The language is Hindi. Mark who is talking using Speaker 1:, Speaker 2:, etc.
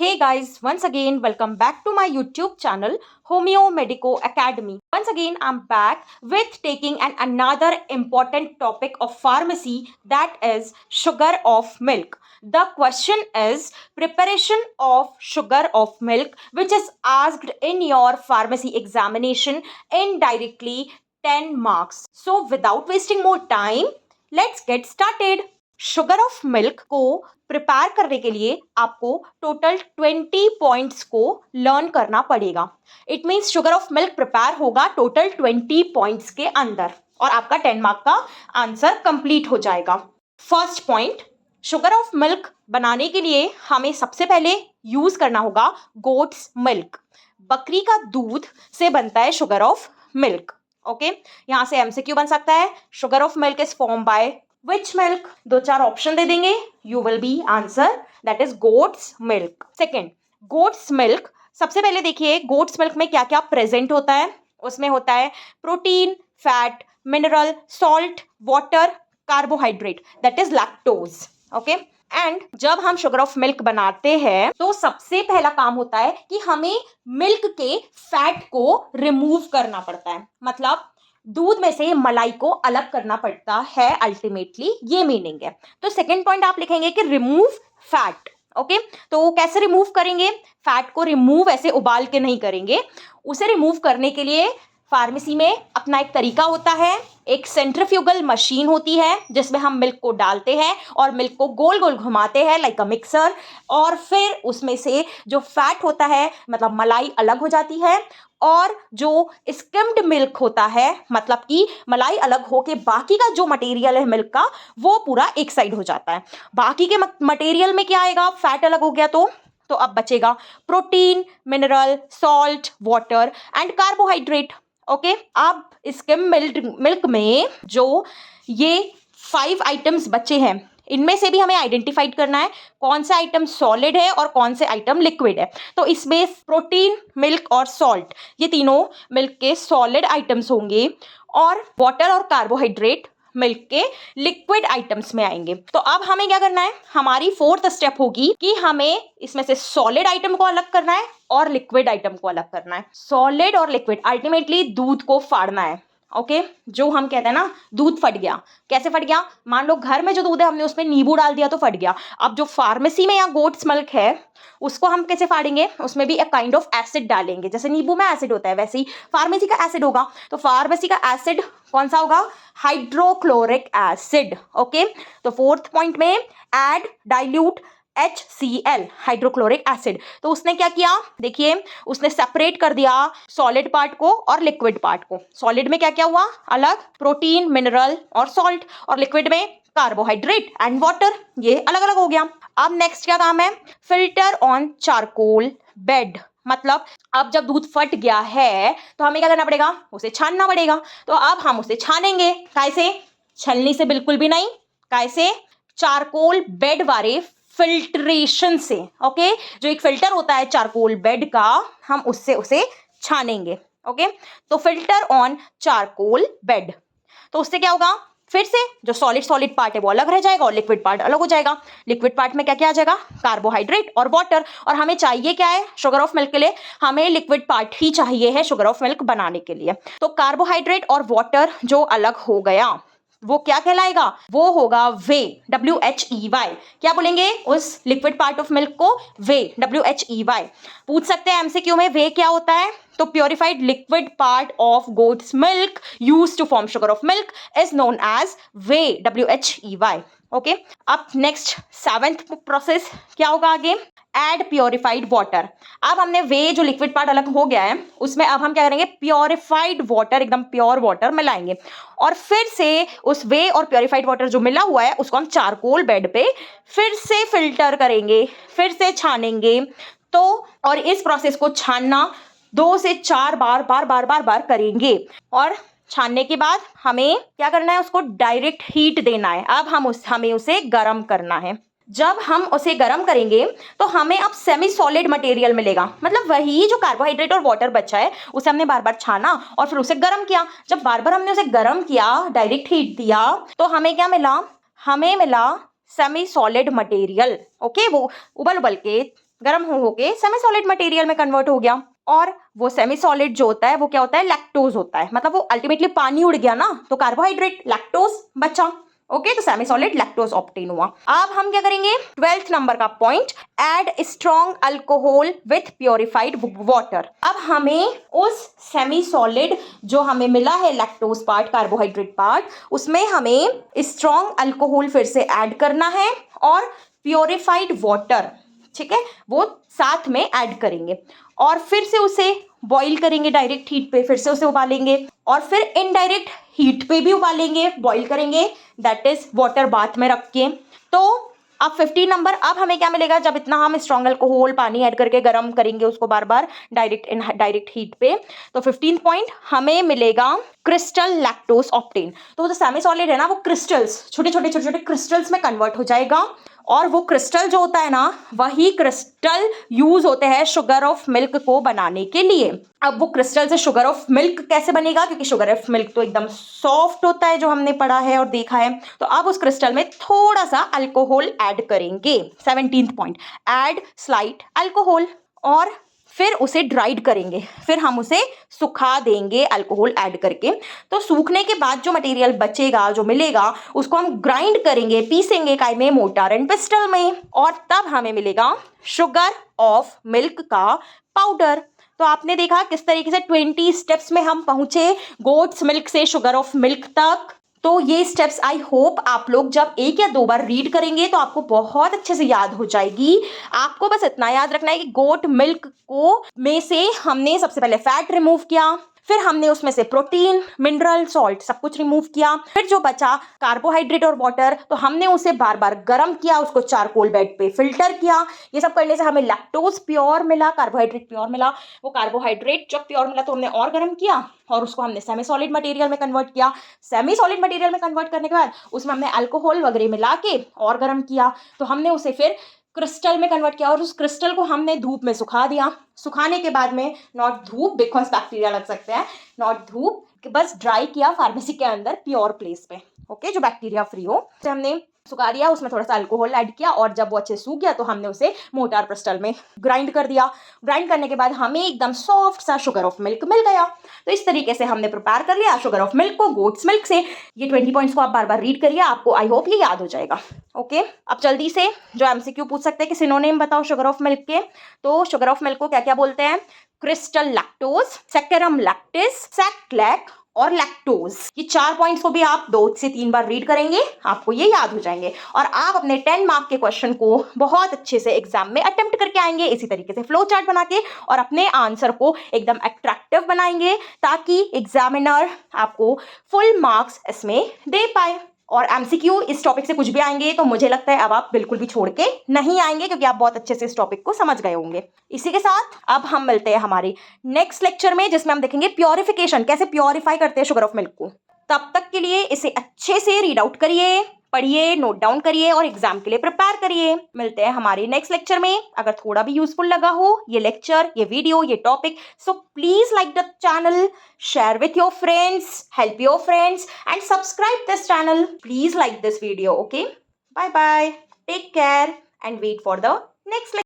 Speaker 1: Hey guys, once again, welcome back to my YouTube channel, Homeo Medico Academy. Once again, I'm back with taking another important topic of pharmacy, that is sugar of milk. The question is preparation of sugar of milk, which is asked in your pharmacy examination indirectly 10 marks. So without wasting more time, let's get started. Sugar of milk को प्रिपेयर करने के लिए आपको टोटल 20 पॉइंट्स को लर्न करना पड़ेगा. It means sugar of milk prepare होगा टोटल 20 पॉइंट्स के अंदर और आपका 10 मार्क का आंसर कंप्लीट हो जाएगा. First point, sugar of milk बनाने के लिए हमें सबसे पहले यूज करना होगा गोट्स मिल्क. बकरी का दूध से बनता है शुगर ऑफ मिल्क. ओके, यहाँ से एमसीक्यू बन सकता है. Sugar of milk is form by which milk? दो चार ऑप्शन दे देंगे, you will be answer that is goats milk. Second, goats milk. सबसे पहले देखिए गोट्स मिल्क में क्या क्या प्रेजेंट होता है. उसमें होता है protein, fat, mineral, salt, water, carbohydrate that is lactose. Okay, and जब हम शुगर ऑफ मिल्क बनाते हैं तो सबसे पहला काम होता है कि हमें मिल्क के फैट को रिमूव करना पड़ता है. मतलब दूध में से मलाई को अलग करना पड़ता है अल्टीमेटली, ये मीनिंग है. तो सेकंड पॉइंट आप लिखेंगे कि रिमूव फैट. ओके, तो कैसे रिमूव करेंगे? फैट को रिमूव ऐसे उबाल के नहीं करेंगे. उसे रिमूव करने के लिए फार्मेसी में अपना एक तरीका होता है. एक सेंट्रीफ्यूगल मशीन होती है जिसमें हम मिल्क को डालते हैं और मिल्क को गोल गोल घुमाते हैं लाइक अ मिक्सर, और फिर उसमें से जो फैट होता है मतलब मलाई अलग हो जाती है, और जो स्किम्ड मिल्क होता है मतलब कि मलाई अलग होके बाकी का जो मटेरियल है मिल्क का वो पूरा एक साइड हो जाता है. बाकी के मटेरियल में क्या आएगा? फैट अलग हो गया तो अब बचेगा protein, mineral, salt, water and carbohydrate. Okay, अब स्किम मिल्क में जो ये 5 आइटम्स बचे हैं इनमें से भी हमें आइडेंटिफाइड करना है कौन सा आइटम सॉलिड है और कौन से आइटम लिक्विड है. तो इसमें प्रोटीन, मिल्क और सॉल्ट ये तीनों मिल्क के सॉलिड आइटम्स होंगे और वाटर और कार्बोहाइड्रेट मिल्क के लिक्विड आइटम्स में आएंगे. तो अब हमें क्या करना है? हमारी फोर्थ स्टेप होगी कि हमें इसमें से सॉलिड आइटम को अलग करना है और लिक्विड आइटम को अलग करना है. सॉलिड और लिक्विड अल्टीमेटली दूध को फाड़ना है. ओके, जो हम कहते हैं ना दूध फट गया. कैसे फट गया? मान लो घर में जो दूध है हमने उसमें नींबू डाल दिया तो फट गया. अब जो फार्मेसी में या गोट्स मिल्क है उसको हम कैसे फाड़ेंगे? उसमें भी एक काइंड ऑफ एसिड डालेंगे. जैसे नींबू में एसिड होता है वैसे ही फार्मेसी का एसिड होगा. तो फार्मेसी का एसिड कौन सा होगा? Hydrochloric acid. ओके, तो फोर्थ पॉइंट में add dilute HCl hydrochloric acid. तो उसने क्या किया? देखिए उसने सेपरेट कर दिया सॉलिड पार्ट को और लिक्विड पार्ट को. सॉलिड में क्या क्या हुआ? अलग प्रोटीन, मिनरल और सॉल्ट, और लिक्विड में कार्बोहाइड्रेट एंड वाटर, ये अलग अलग हो गया. अब नेक्स्ट क्या काम है? Filter on charcoal bed. मतलब अब जब दूध फट गया है तो हमें क्या करना पड़ेगा? उसे छानना पड़ेगा. तो अब हम उसे छानेंगे. कैसे? छलनी से बिल्कुल भी नहीं. कैसे? चारकोल बेड वाले फिल्ट्रेशन से. ओके, जो एक फिल्टर होता है चारकोल बेड का, हम उससे उसे छानेंगे. ओके, तो फिल्टर ऑन चारकोल बेड. तो उससे क्या होगा? फिर से जो सॉलिड पार्ट है वो अलग रह जाएगा और लिक्विड पार्ट अलग हो जाएगा. लिक्विड पार्ट में क्या क्या आ जाएगा? कार्बोहाइड्रेट और वाटर. और हमें चाहिए क्या है शुगर ऑफ मिल्क के लिए? हमें लिक्विड पार्ट ही चाहिए है शुगर ऑफ मिल्क बनाने के लिए. तो कार्बोहाइड्रेट और वाटर जो अलग हो गया वो क्या कहलाएगा? वो होगा वे, WHEY. क्या बोलेंगे उस लिक्विड पार्ट ऑफ मिल्क को? वे, WHEY. पूछ सकते हैं एमसीक्यू में वे क्या होता है. तो purified liquid part of goat's milk used to form sugar of milk is known as whey, WHEY. Okay, अब नेक्स्ट 7th प्रोसेस क्या होगा आगे? Add purified water. अब हमने वे जो लिक्विड पार्ट अलग हो गया है उसमें अब हम क्या करेंगे? प्योरिफाइड वाटर, एकदम प्योर वाटर मिलाएंगे और फिर से उस वे और प्योरिफाइड वाटर जो मिला हुआ है उसको हम चारकोल बेड पे फिर से फिल्टर करेंगे, फिर से छानेंगे. तो और इस प्रोसेस को छानना 2 से 4 बार करेंगे. और छानने के बाद हमें क्या करना है? उसको डायरेक्ट हीट देना है. अब हमें उसे गर्म करना है. जब हम उसे गर्म करेंगे तो हमें अब सेमी सॉलिड मटेरियल मिलेगा. मतलब वही जो कार्बोहाइड्रेट और वाटर बचा है उसे हमने बार बार छाना और फिर उसे गर्म किया. जब बार बार हमने उसे गर्म किया, डायरेक्ट हीट दिया, तो हमें क्या मिला? हमें मिला सेमी सॉलिड मटेरियल. ओके, वो उबल के गर्म हो के सेमी सॉलिड मटेरियल में कन्वर्ट हो गया। और वो सेमी सॉलिड जो होता है वो क्या होता है, लैक्टोज होता है। मतलब वो अल्टीमेटली पानी उड़ गया ना, तो कार्बोहाइड्रेट लैक्टोज बचा। ओके, तो सेमी सॉलिड लैक्टोज ऑब्टेन हुआ। अब हम क्या करेंगे, 12th नंबर का point, add strong alcohol with purified water. अब हमें उस सेमी सॉलिड जो हमें मिला है लैक्टोज पार्ट, कार्बोहाइड्रेट पार्ट, उसमें हमें स्ट्रॉन्ग अल्कोहल फिर से ऐड करना है और प्योरिफाइड वाटर, ठीक है, वो साथ में ऐड करेंगे और फिर से उसे बॉईल करेंगे डायरेक्ट हीट पे, फिर से उसे उबालेंगे और फिर इनडायरेक्ट हीट पे भी उबालेंगे, बॉईल करेंगे, दैट इज वाटर बाथ में रख के। तो अब 15 नंबर, अब हमें क्या मिलेगा, जब इतना हम स्ट्रॉन्ग अल्कोहल पानी ऐड करके गर्म करेंगे उसको बार बार डायरेक्ट हीट पे, तो 15 पॉइंट हमें मिलेगा क्रिस्टल लैक्टोज ऑब्टेन। तो जो सेमी सॉलिड है ना, वो क्रिस्टल्स, छोटे छोटे क्रिस्टल्स में कन्वर्ट हो जाएगा और वो क्रिस्टल जो होता है ना, वही क्रिस्टल यूज होते हैं शुगर ऑफ मिल्क को बनाने के लिए। अब वो क्रिस्टल से शुगर ऑफ मिल्क कैसे बनेगा, क्योंकि शुगर ऑफ मिल्क तो एकदम सॉफ्ट होता है, जो हमने पढ़ा है और देखा है। तो अब उस क्रिस्टल में थोड़ा सा अल्कोहल ऐड करेंगे। 17th point, add slight alcohol और फिर उसे ड्राइड करेंगे, फिर हम उसे सुखा देंगे अल्कोहल ऐड करके। तो सूखने के बाद जो मटेरियल बचेगा, जो मिलेगा, उसको हम ग्राइंड करेंगे, पीसेंगे काय में, मोटार एंड पिस्टल में, और तब हमें मिलेगा शुगर ऑफ मिल्क का पाउडर। तो आपने देखा किस तरीके से 20 स्टेप्स में हम पहुंचे गोट्स मिल्क से शुगर ऑफ मिल्क तक। तो ये स्टेप्स आई होप आप लोग जब 1 या 2 बार रीड करेंगे तो आपको बहुत अच्छे से याद हो जाएगी। आपको बस इतना याद रखना है कि गोट मिल्क को में से हमने सबसे पहले फैट रिमूव किया, फिर हमने उसमें से प्रोटीन, मिनरल, सॉल्ट सब कुछ रिमूव किया, फिर जो बचा कार्बोहाइड्रेट और वाटर, तो हमने उसे बार बार गर्म किया, उसको चारकोल बेड पे फिल्टर किया। ये सब करने से हमें लैक्टोज प्योर मिला, कार्बोहाइड्रेट प्योर मिला। वो कार्बोहाइड्रेट जब प्योर मिला तो हमने और गर्म किया और उसको हमने सेमी सॉलिड मटेरियल में कन्वर्ट किया। सेमी सॉलिड मटेरियल में कन्वर्ट करने के बाद उसमें हमने अल्कोहल वगैरह मिला के और गर्म किया, तो हमने उसे फिर क्रिस्टल में कन्वर्ट किया और उस क्रिस्टल को हमने धूप में सुखा दिया। सुखाने के बाद में, नॉट धूप बिकॉज बैक्टीरिया लग सकते हैं, नॉट धूप, बस ड्राई किया फार्मेसी के अंदर प्योर प्लेस पे, ओके, जो बैक्टीरिया फ्री हो। तो हमने सुखा दिया, उसमें थोड़ा सा अल्कोहल ऐड किया और जब वो अच्छे सूख गया तो हमने उसे मोटार पिस्टल में ग्राइंड कर दिया। ग्राइंड करने के बाद हमें एकदम सॉफ्ट सा शुगर ऑफ मिल्क मिल गया। तो इस तरीके से हमने प्रिपेयर कर लिया शुगर ऑफ मिल्क को गोट्स मिल्क से। ये 20 पॉइंट्स को आप बार बार रीड करिए, आपको आई होप ये याद हो जाएगा। ओके, अब जल्दी से जो एमसीक्यू पूछ सकते हैं कि सिनोनिम बताओ शुगर ऑफ मिल्क के, तो शुगर ऑफ मिल्क को क्या क्या बोलते हैं, क्रिस्टल लैक्टोज, सैकेरम लैक्टिस, सैक्लैक और लैक्टोज। ये 4 पॉइंट्स को भी आप 2 से 3 बार रीड करेंगे, आपको ये याद हो जाएंगे और आप अपने 10 मार्क के क्वेश्चन को बहुत अच्छे से एग्जाम में अटेम्प्ट करके आएंगे इसी तरीके से फ्लो चार्ट बना के, और अपने आंसर को एकदम अट्रैक्टिव बनाएंगे ताकि एग्जामिनर आपको फुल मार्क्स इसमें दे पाए। और एमसीक्यू इस टॉपिक से कुछ भी आएंगे तो मुझे लगता है अब आप बिल्कुल भी छोड़ के नहीं आएंगे, क्योंकि आप बहुत अच्छे से इस टॉपिक को समझ गए होंगे। इसी के साथ अब हम मिलते हैं हमारे नेक्स्ट लेक्चर में, जिसमें हम देखेंगे प्योरिफिकेशन, कैसे प्योरीफाई करते हैं शुगर ऑफ मिल्क को। तब तक के लिए इसे अच्छे से रीड आउट करिए, पढ़िए, नोट डाउन करिए और एग्जाम के लिए प्रिपेयर करिए। मिलते हैं हमारे नेक्स्ट लेक्चर में। अगर थोड़ा भी यूजफुल लगा हो ये लेक्चर, ये वीडियो, ये topic, so please like the channel, share with your friends, help your friends and subscribe this channel. Please like this video, okay? Bye bye. Take care and wait for the next lecture.